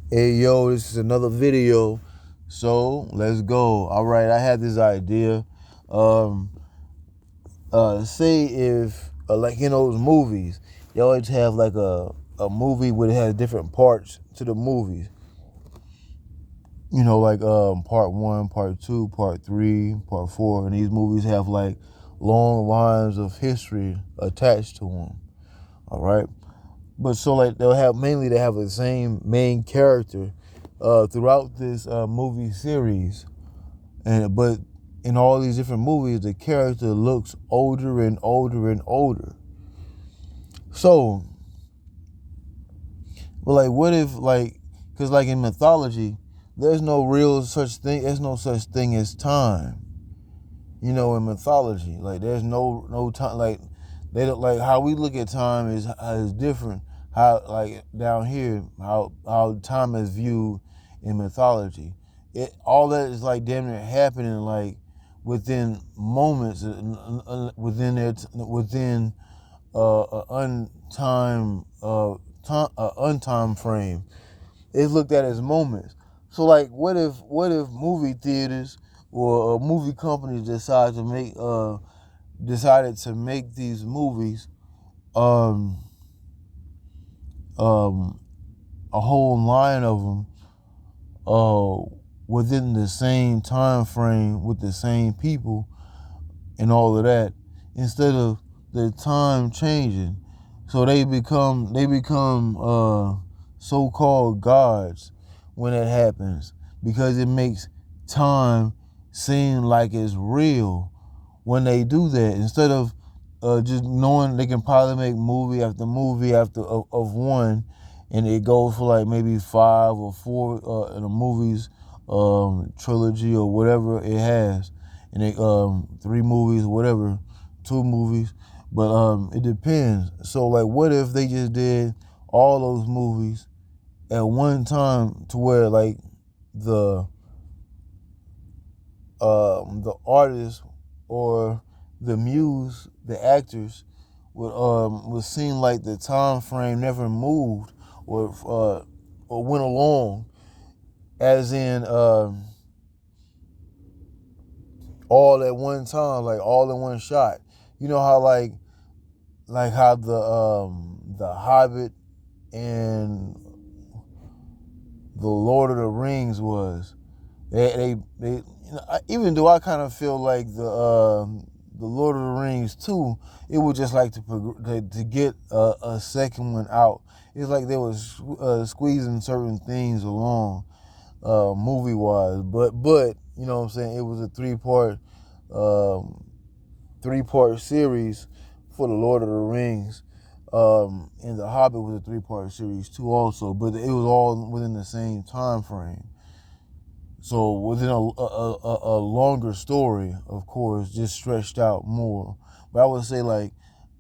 Hey yo, this is another video. So let's go. All right, I had this idea. Um, say if like in those movies, they always have like a movie where it has different parts to the movies. You know, like part one, part two, part three, part four, and these movies have like long lines of history attached to them. All right. But so like they have the same main character throughout this movie series, but in all these different movies, the character looks older and older and older. So, but like, what if because like in mythology, there's no real such thing. There's no such thing as time. You know, in mythology, like there's no time. Like they don't like how we look at time is different. How like down here, how time is viewed in mythology. All that is like damn near happening like within moments, within within a untime untime frame. It's looked at as moments. So like, what if movie theaters or movie companies decided to make these movies um um a whole line of them uh within the same time frame with the same people and all of that, instead of the time changing. So they become so-called gods when it happens, because it makes time seem like it's real when they do that, instead of just knowing they can probably make movie after of one, and it goes for like maybe five or four in a movie's trilogy or whatever it has, and they three movies, whatever, two movies, but it depends. So like, what if they just did all those movies at one time, to where like the the artist or the muse, the actors, would seem like the time frame never moved or went along, as in all at one time, like all in one shot. You know how like how the Hobbit and the Lord of the Rings was. They you know, even though I kind of feel like the Lord of the Rings too, it was just like to get a second one out. It's like they was squeezing certain things along, movie wise, but you know what I'm saying. It was a um, three part series for the Lord of the Rings. And the Hobbit was a three-part series too, also, but it was all within the same time frame. So within a longer story, of course, just stretched out more. But I would say like,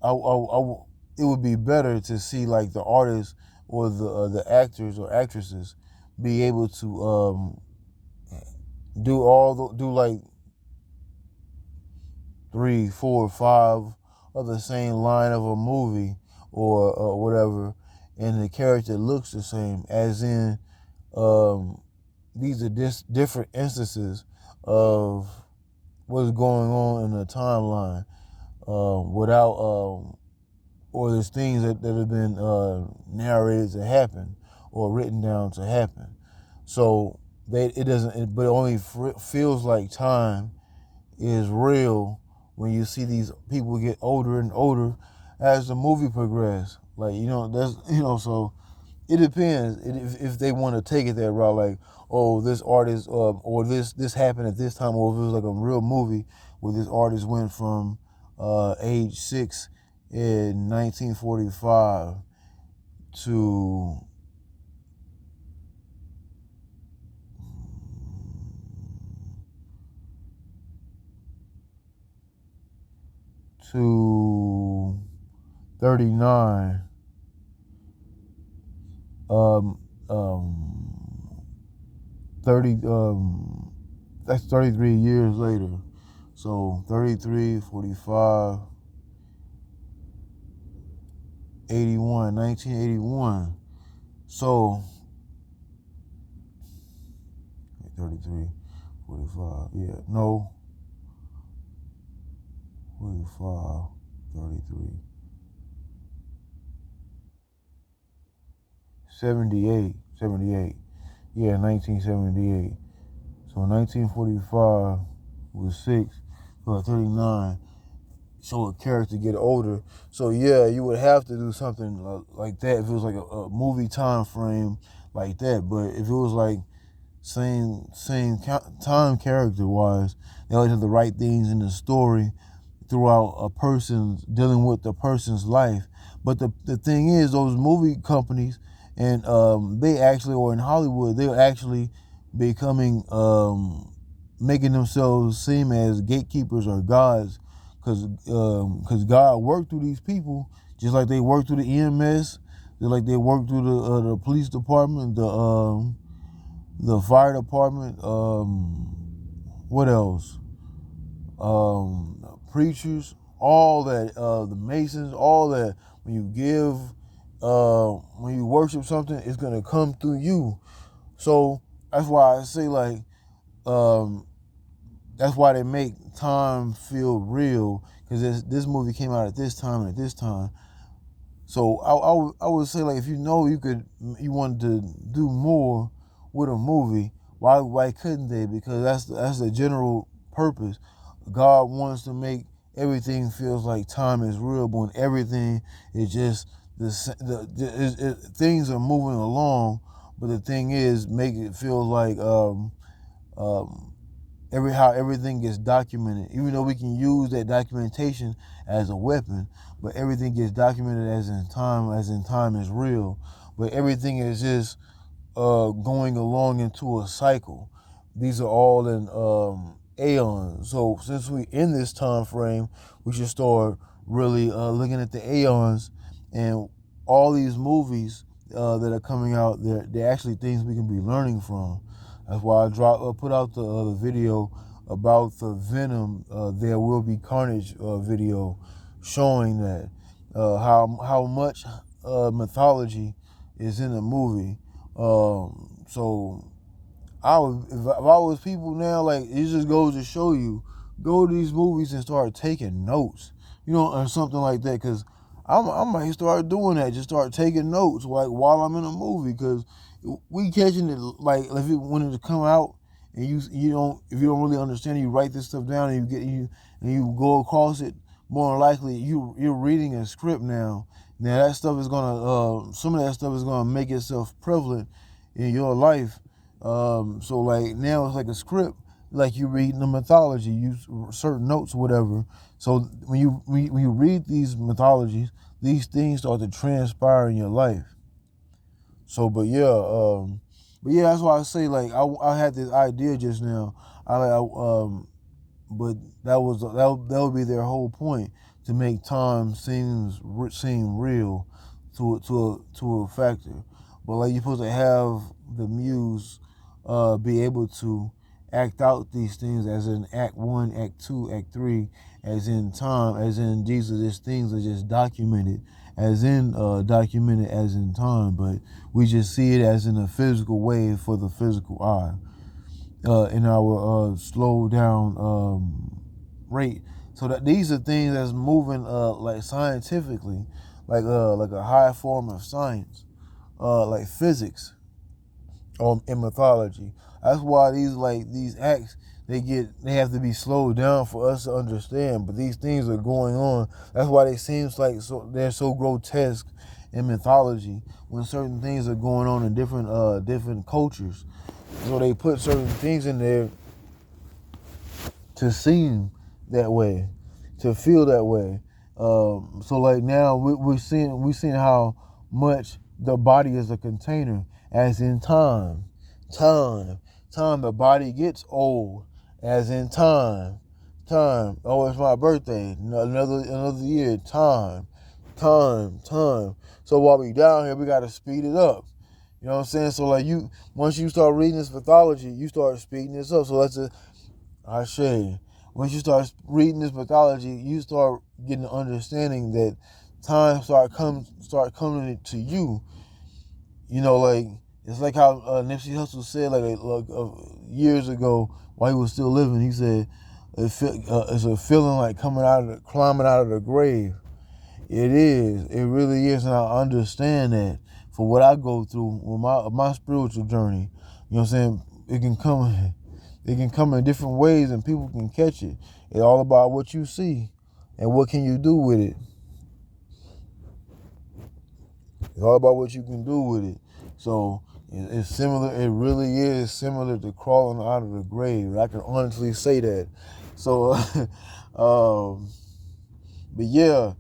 it would be better to see like the artists or the actors or actresses be able to do like three, four, five of the same line of a movie or whatever, and the character looks the same, as in um, these are different instances of what's going on in the timeline, without or there's things that have been narrated to happen or written down to happen. So it doesn't, but it only feels like time is real when you see these people get older and older as the movie progresses. Like, that's, so it depends if they want to take it that route. Like, oh, this artist, or this happened at this time, or if it was like a real movie where this artist went from age 6 in 1945 to to 39. um, um, 30, that's 33 years later. So 33, 45, 81, 1981. So 33, 45. Yeah, no. 45, 33. 78. Yeah, 1978. So 1945 was 6, so 39. So a character get older. So yeah, you would have to do something like that if it was like a movie time frame like that. But if it was like same time character wise, they always have the right things in the story throughout a person's dealing with the person's life. But the thing is, those movie companies and they actually, or in Hollywood, they're actually becoming making themselves seem as gatekeepers or gods, because God worked through these people just like they worked through the EMS, just like they worked through the police department, the fire department, what else? Preachers, all that, the Masons, all that. When you give, when you worship something, it's gonna come through you. So that's why I say like, that's why they make time feel real, because this movie came out at this time and at this time. So I would say like, if you know you wanted to do more with a movie, why couldn't they? Because that's the general purpose. God wants to make everything feels like time is real, but when everything is just things are moving along, but the thing is, make it feel like um, how everything gets documented. Even though we can use that documentation as a weapon, but everything gets documented as in time is real. But everything is just going along into a cycle. These are all in aeons. So since we in this time frame, we should start really looking at the aeons, and all these movies that are coming out. They're actually things we can be learning from. That's why I put out the video about the Venom. There Will Be Carnage video, showing that how much mythology is in the movie. So if I was people now, like, it just goes to show you, go to these movies and start taking notes, or something like that. Because I might start doing that, just start taking notes like while I'm in a movie, because we catching it like when it come out, and you don't, if you don't really understand it, you write this stuff down and you go across it. More than likely you're reading a script now. Now that stuff is gonna some of that stuff is gonna make itself prevalent in your life. So like now it's like a script, like you reading the mythology, use certain notes or whatever. So when you read these mythologies, these things start to transpire in your life. So, but yeah, that's why I say like I had this idea just now. But that would be their whole point, to make time seem real to a factor. But like, you're supposed to have the muse be able to act out these things as in Act 1, Act 2, Act 3, as in time, as in these things are just documented, as in documented as in time, but we just see it as in a physical way for the physical eye. In our slow down rate. So that these are things that's moving like scientifically, like a high form of science, like physics, in mythology. That's why these acts, they have to be slowed down for us to understand. But these things are going on. That's why they seems like they're so grotesque in mythology, when certain things are going on in different cultures. So they put certain things in there to seem that way, to feel that way. So like now we're seeing how much the body is a container, as in time. The body gets old, as in time. Oh, it's my birthday. Another year. Time. So while we down here, we gotta speed it up. You know what I'm saying? So like, once you start reading this mythology, you start speeding this up. So I say, once you start reading this mythology, you start getting the understanding that time start coming to you. Like, It's like how Nipsey Hussle said years ago while he was still living. He said it's a feeling like climbing out of the grave. It is. It really is, and I understand that for what I go through with my spiritual journey. You know what I'm saying? It can come in different ways, and people can catch it. It's all about what you see, and what can you do with it. It's all about what you can do with it. So it's similar. It really is similar to crawling out of the grave. I can honestly say that. So, but yeah,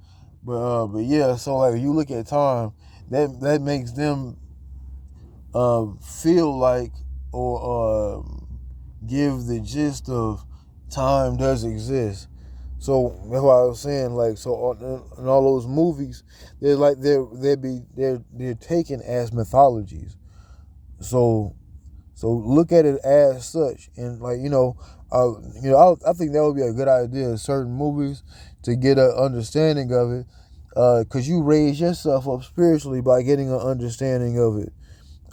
but yeah. So like, you look at time, that makes them feel like, or give the gist of time does exist. So that's why I was saying, like, so in all those movies, they're taken as mythologies. So look at it as such, and like, I think that would be a good idea in certain movies to get an understanding of it, because you raise yourself up spiritually by getting an understanding of it.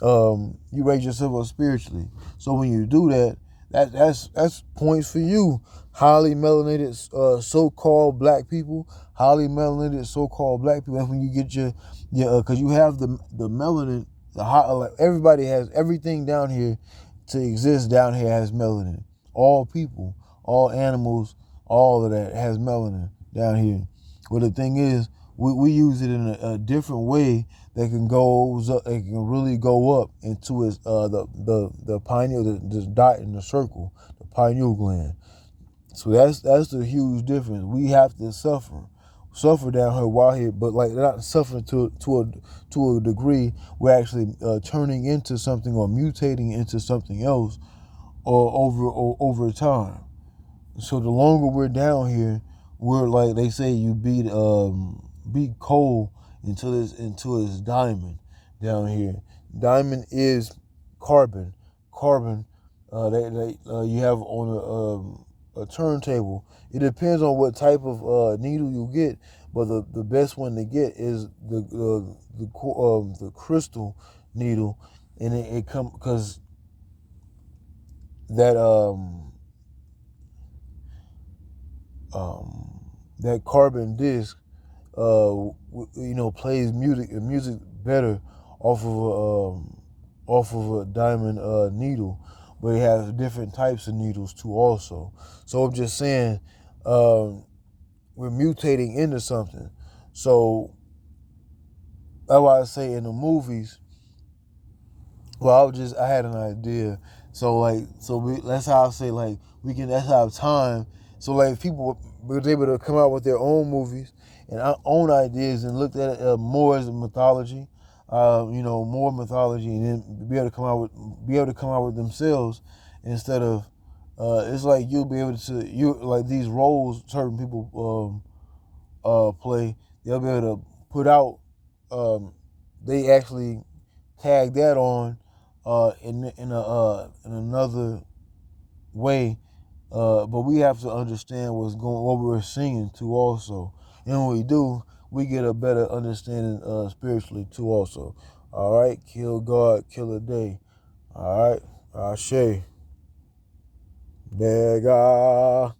You raise yourself up spiritually. So when you do that, that's points for you. Highly melanated, so-called black people. Highly melanated so-called black people. That's when you get your because you have the melanin. Like, everybody has everything down here to exist. Down here has melanin. All people, all animals, all of that has melanin down here. Well, the thing is, we use it in a different way that can it can really go up into his the pineal, the dot in the circle, the pineal gland. So that's the huge difference. We have to suffer down here while here, but like, not suffering to a degree. We're actually turning into something, or mutating into something else, or over time. So the longer we're down here, we're, like they say, you beat coal until it's diamond down here. Diamond is carbon. Carbon, you have on a turntable. It depends on what type of needle you get, but the best one to get is the crystal needle, and it come because that that carbon disc plays music better off of a diamond needle, but it has different types of needles too also. So I'm just saying, we're mutating into something. So that's why I say in the movies. Well, I had an idea. That's how I say, like, that's how time. So like, people were able to come out with their own movies and our own ideas, and looked at it more as a mythology, more mythology, and then be able to come out with themselves, instead of it's like, you'll be able to, like, these roles certain people play, they'll be able to put out, they actually tag that on in another way, but we have to understand what we're seeing too also, and when we do, we get a better understanding spiritually too also. All right, kill God, kill a day. All right, Ashe, Dega.